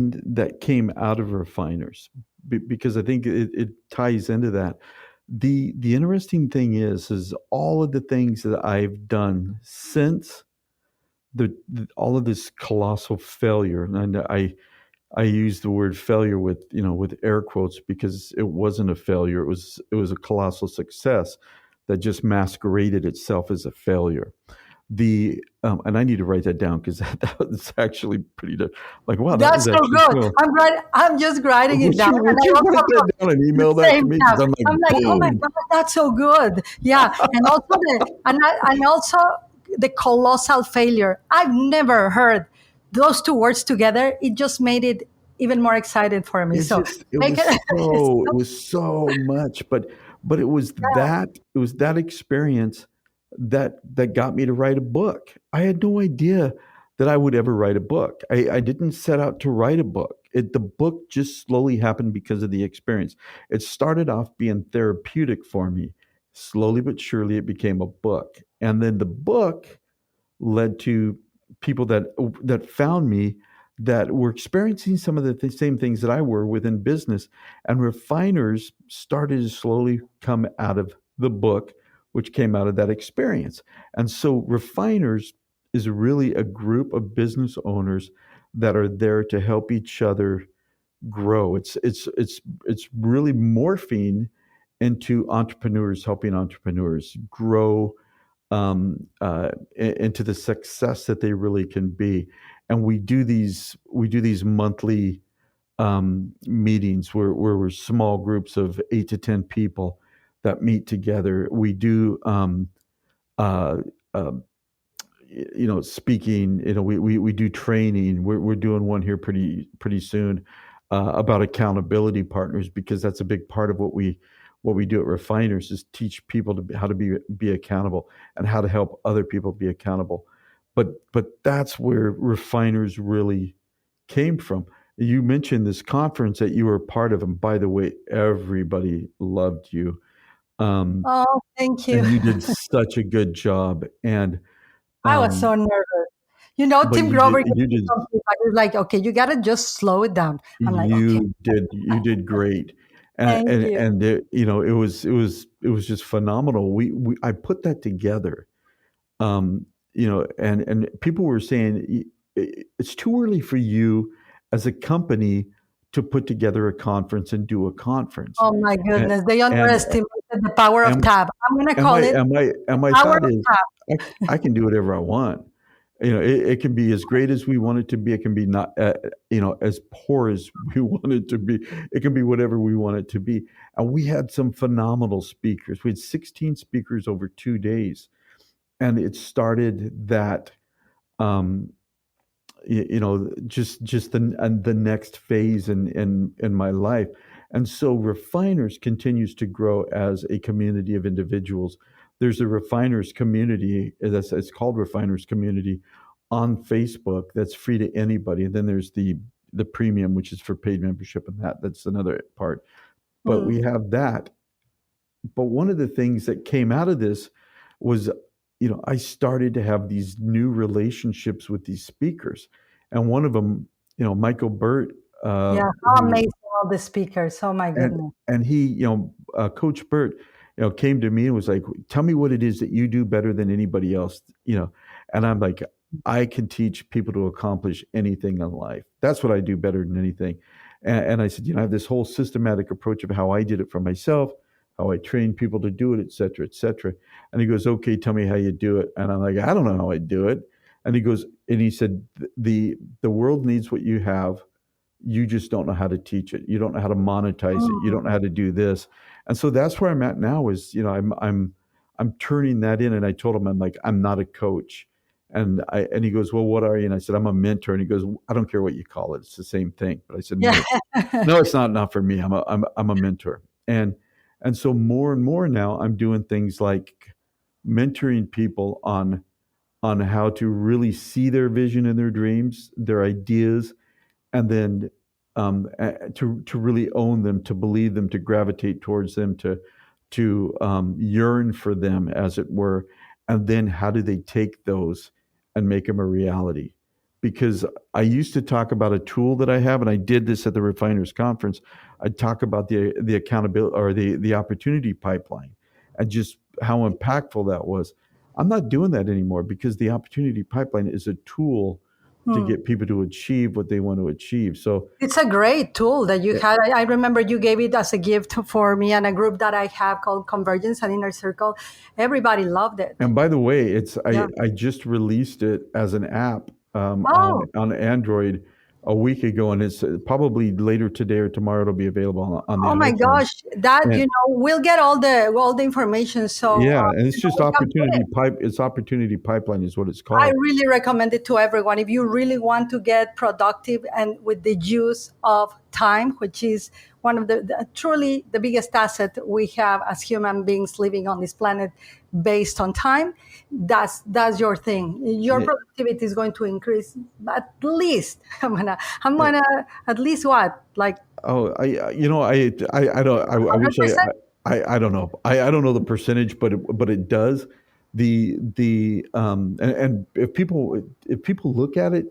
that came out of refiners, because I think it ties into that. The interesting thing is all of the things that I've done since all of this colossal failure, and I use the word failure with with air quotes, because it wasn't a failure. It was a colossal success that just masqueraded itself as a failure. The and I need to write that down, because that was actually pretty like, wow, that That's was so actually good. cool. I'm just writing it Would down, you and would I you also write that wrote down and the email that to same me? time. Because I'm like, I'm like, oh my boom. god, that's so good. Yeah, and also the colossal failure. I've never heard those two words together. It just made it even more excited for me. It's So just make it. It's it was so much, but it was that experience that got me to write a book. I had no idea that I would ever write a book. I didn't set out to write a book. The book just slowly happened because of the experience. It started off being therapeutic for me. Slowly but surely, it became a book, and then the book led to people that found me, that were experiencing some of the same things that I were within business, and refiners started to slowly come out of the book, which came out of that experience. And so refiners is really a group of business owners that are there to help each other grow. It's really morphine into entrepreneurs helping entrepreneurs grow, into the success that they really can be. And we do these monthly meetings where we're small groups of 8 to 10 people that meet together. We do uh, uh, speaking. We do training. We're doing one here pretty soon, about accountability partners, because that's a big part of what we do at Refiners, is teach people how to be accountable, and how to help other people be accountable. But that's where Refiners really came from. You mentioned this conference that you were a part of, and by the way, everybody loved you, um, Oh, thank you. and you did such a good job. And I was um, so nervous. but Tim Grover gave you me did some feedback. He was like, okay, you got to just slow it down. I'm like, okay, you did great. and thank and, you. and it was just phenomenal. We I put that together, and people were saying, It's too early for you as a company to put together a conference and do a conference." Oh my and goodness, they and underestimated the power of and tab. I'm going to and call my it and my the and my power thought of is, tab. I can do whatever I want. It can be as great as we want it to be. It can be not, as poor as we want it to be. It can be whatever we want it to be. And we had some phenomenal speakers. We had 16 speakers over 2 days, and it started that, um, just the next phase in my life. And so Refiners continues to grow as a community of individuals. There's a Refiners community, it's called Refiners Community, on Facebook, that's free to anybody. And then there's the premium, which is for paid membership, and that's another part. But we Mm. have that. But one of the things that came out of this was, I started to have these new relationships with these speakers. And one of them, Michael Burt, Yeah, how who amazing all the speakers. Oh my and goodness. and he, Coach Burt, came to me and was like, "Tell me what it is that you do better than anybody else." And I'm like, "I can teach people to accomplish anything in life. That's what I do better than anything." And I said, "I have this whole systematic approach of how I did it for myself, how I train people to do it, et cetera, et cetera." And he goes, "Okay, tell me how you do it." And I'm like, "I don't know how I do it." And he said, "The world needs what you have. You just don't know how to teach it. You don't know how to monetize it. You Mm. don't know how to do this." And so that's where I'm at now, is, I'm turning that in. And I told him, I'm like, "I'm not a coach." And he goes, "Well, what are you?" And I said, "I'm a mentor." And he goes, "I don't care what you call it. It's the same thing." But I said, Yeah. "No, no, it's not for me. I'm a mentor." And so more and more now, I'm doing things like mentoring people on how to really see their vision and their dreams, their ideas, and then, to really own them, to believe them, to gravitate towards them, to yearn for them, as it were. And then how do they take those and make them a reality? because I used to talk about a tool that I have, and I did this at the Refiners Conference. I'd talk about the accountability or the opportunity pipeline and just how impactful that was. I'm not doing that anymore because the opportunity pipeline is a tool to Hmm. get people to achieve what they want to achieve. So, It's a great tool that you yeah, had. I remember you gave it as a gift for me and a group that I have called Convergence and Inner Circle. Everybody loved it. and by the way, Yeah. I just released it as an app Oh, on Android a week ago, and it's probably later today or tomorrow it'll be available on the oh my iPhone. gosh. That, And we'll get all the information. So, yeah, and it's just we can put it. It's opportunity pipeline is what it's I called. really recommend it to everyone. If you really want to get productive and with the use of time, which is one of truly the biggest asset we have as human beings living on this planet based on time, that's your thing. Your Yeah. productivity is going to increase at least. I'm gonna at least what, like Oh, you know, I don't, I wish 100%? I don't know. I don't know the percentage, but it does. And if people look at it,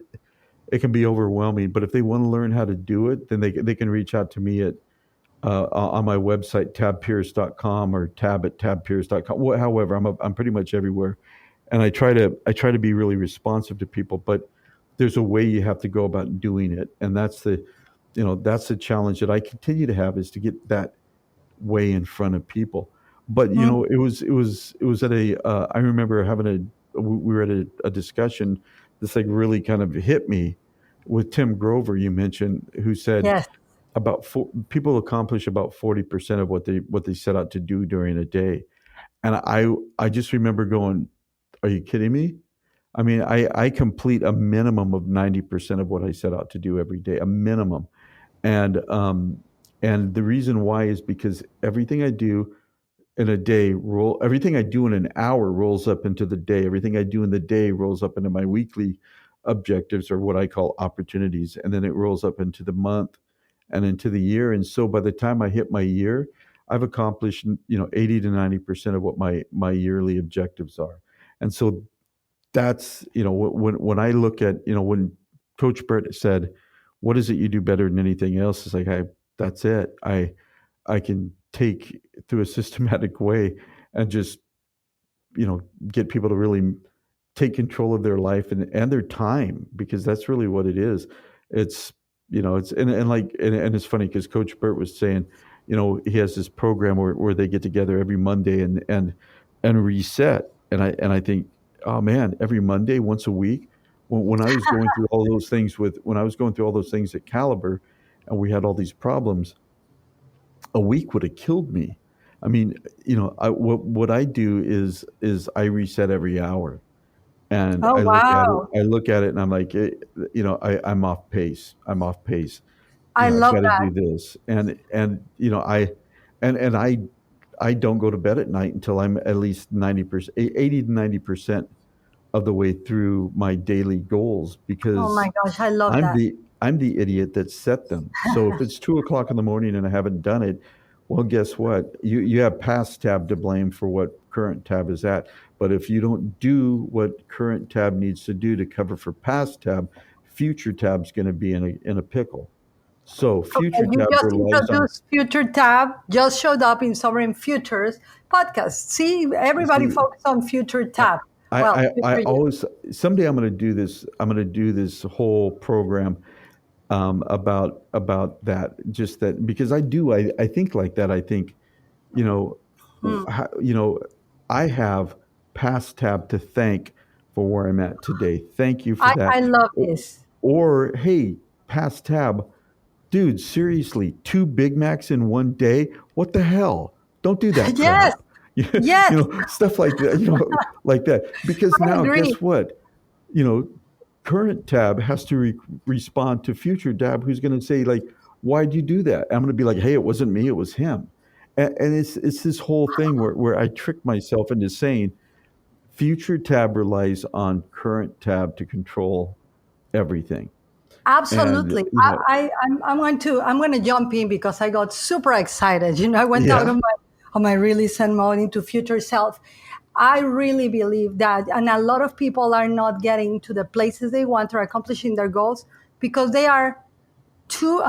it can be overwhelming. But if they want to learn how to do it, then they can reach out to me at on my website, tabpierce.com or tab@tabpierce.com. However, I'm pretty much everywhere, and I try to be really responsive to people. But there's a way you have to go about doing it, and that's the challenge that I continue to have is to get that way in front of people. But Mm, it was at a I remember having we were at a discussion. This like really kind of hit me with Tim Grover you mentioned, who said yes. people accomplish about 40% of what they set out to do during a day. And I just remember going, are you kidding me? I mean, I complete a minimum of 90% of what I set out to do every day, a minimum. And and the reason why is because everything I do in a day everything I do in an hour rolls up into the day. Everything I do in the day rolls up into my weekly objectives or what I call opportunities. And then it rolls up into the month and into the year. And so by the time I hit my year, I've accomplished, 80 to 90% of what my yearly objectives are. And so that's, when I look at, when Coach Brett said, what is it you do better than anything else? It's like, that's it. I can take through a systematic way and just, get people to really take control of their life and their time, because that's really what it is. It's, it's, and it's funny because Coach Burt was saying, he has this program where they get together every Monday and reset. And I think, oh man, every Monday, once a week, when I was going through all those things when I was going through all those things at Caliber and we had all these problems, a week would have killed me. I mean, what I do is I reset every hour, and Oh, wow. I look at it, and I'm like, I'm off pace. I'm off pace. I I've love got to that. do this, and and I don't go to bed at night until I'm at least 90%, 80 to 90% of the way through my daily goals Oh because my gosh, I love I'm that. the idiot that set them. So if it's 2 o'clock in the morning and I haven't done it, well, guess what? You have past tab to blame for what current tab is at. But if you don't do what current tab needs to do to cover for past tab, future tab's going to be in a pickle. So future Okay, you tab just relies on. introduced Future Tab, just showed up in Sovereign Futures podcast. See, everybody See, focus on Future I, Tab. Well, I future you. always someday I'm going to do this. I'm going to do this whole program about that. Just that because I think like that. I think you know Hmm. you know I have past tab to thank for where I'm at today. Thank you for that. I love Or, this. or hey, past tab, dude. Seriously, 2 Big Macs in one day. What the hell? Don't do that Yes, crap. yes, Stuff like that. Like that. Because I now, agree. guess what? you know, current tab has to respond to future tab who's going to say like, why'd you do that? I'm going to be like, hey, it wasn't me, it was him. And it's this whole thing where I trick myself into saying future tab relies on current tab to control everything. And, Absolutely. I'm going to jump in because I got super excited. I went out yeah, of my really zen mode into future self. I really believe that, and a lot of people are not getting to the places they want or accomplishing their goals because they are too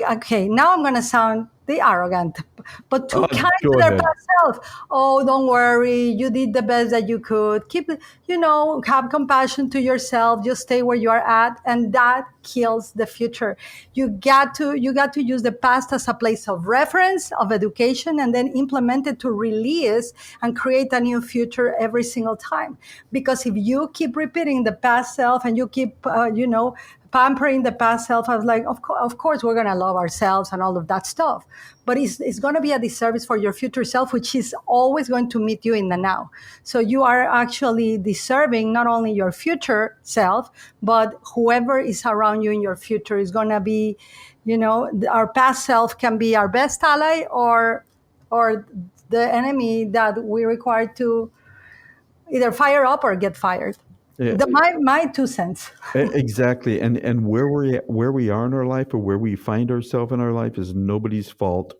okay, now I'm going to sound the arrogant, but too kind to Go their ahead. past self. Oh, don't worry, you did the best that you could. Keep, have compassion to yourself. Just stay where you are at, and that kills the future. You got to use the past as a place of reference, of education, and then implement it to release and create a new future every single time. Because if you keep repeating the past self and you keep pampering the past self, I was like, of course, we're going to love ourselves and all of that stuff. But it's going to be a disservice for your future self, which is always going to meet you in the now. So you are actually deserving not only your future self, but whoever is around you in your future is going to be, our past self can be our best ally or the enemy that we require to either fire up or get fired. Yeah, My 2 cents. exactly. And where we are in our life or where we find ourselves in our life is nobody's fault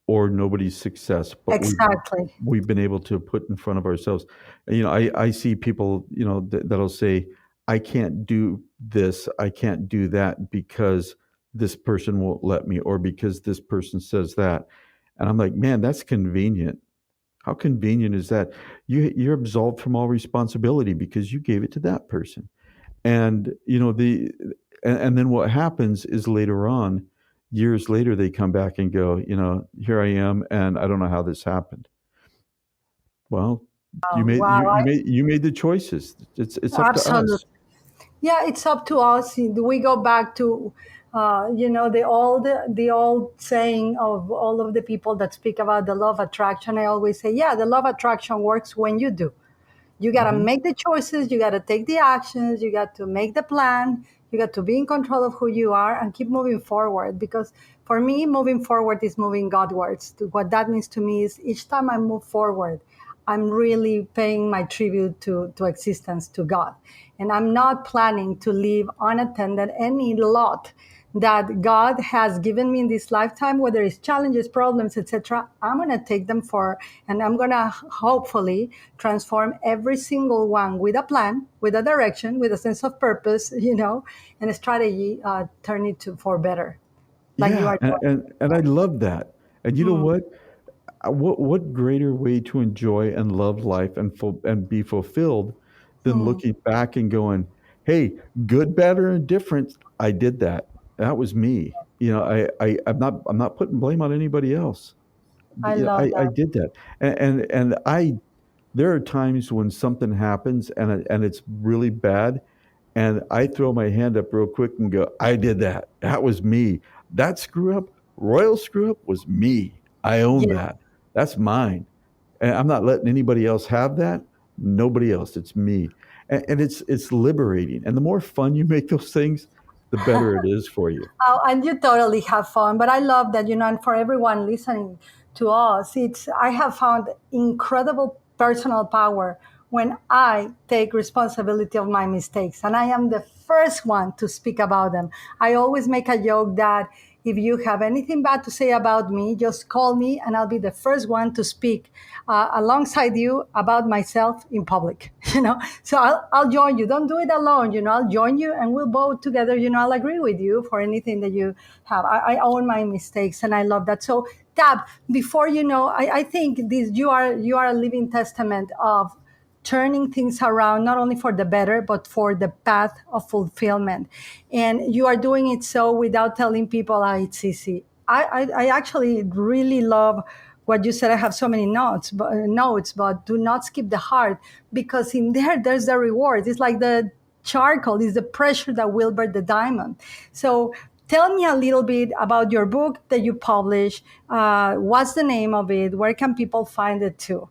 or nobody's success, but Exactly. we've been able to put in front of ourselves. I see people, that'll say, I can't do this, I can't do that because this person won't let me, or because this person says that. And I'm like, man, that's convenient. How convenient is that? You're absolved from all responsibility because you gave it to that person. And and then what happens is later on, years later, they come back and go, here I am, and I don't know how this happened. Well, you made Wow. you made the choices. It's up to Absolutely. us. Yeah, it's up to us. We go back to, the old saying of all of the people that speak about the law of attraction. I always say, yeah, the law of attraction works when you do. You got to Hmm. make the choices, you got to take the actions, you got to make the plan, you got to be in control of who you are and keep moving forward. Because for me, moving forward is moving Godwards. What that means to me is each time I move forward, I'm really paying my tribute to existence, to God. And I'm not planning to leave unattended any lot that God has given me in this lifetime, whether it's challenges, problems, etc. I'm going to take them and I'm going to hopefully transform every single one with a plan, with a direction, with a sense of purpose, and a strategy, turn it for better, like you Yeah, are and I love that. And you know doing. what? What greater way to enjoy and love life and be fulfilled than Mhm. looking back and going, "Hey, good, bad, or indifferent, I did that. That was me." I'm not putting blame on anybody else. I love I that. did that, and I there are times when something happens and it's really bad, and I throw my hand up real quick and go, I did that. That was me. That screw up, royal screw up was me. I own Yeah. that. That's mine. And I'm not letting anybody else have that. Nobody else. It's me. And it's liberating. And the more fun you make those things, the better it is for you. Oh, and you totally have fun. But I love that, and for everyone listening to us, I have found incredible personal power when I take responsibility of my mistakes. And I am the first one to speak about them. I always make a joke that if you have anything bad to say about me, just call me and I'll be the first one to speak alongside you about myself in public. So I'll join you. Don't do it alone. I'll join you and we'll both together. I'll agree with you for anything that you have. I own my mistakes and I love that. So Tab, before I think you are a living testament of turning things around, not only for the better, but for the path of fulfillment. And you are doing it so without telling people it's easy. I actually really love what you said. I have so many notes, but do not skip the heart, because in there's the reward. It's like the charcoal is the pressure that will burn the diamond. So tell me a little bit about your book that you published. What's the name of it? Where can people find it too?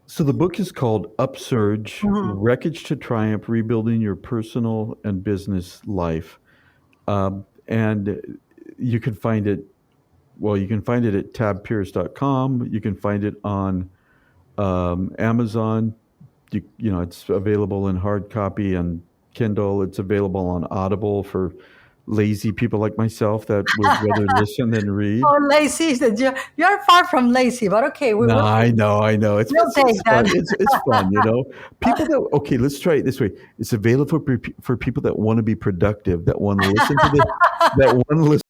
So the book is called Upsurge: Mhm. Wreckage to Triumph, Rebuilding Your Personal and Business Life. And you can find it, well, you can find it at tabpierce.com. You can find it on Amazon. It's available in hard copy and Kindle. It's available on Audible for lazy people like myself that would rather listen than read. Oh, lazy. You're far from lazy, but okay, No, I know. we'll take It's fun. that. It's fun, you know. People that okay, let's try it this way. It's available for people that want to be productive, that want to listen to the that want to listen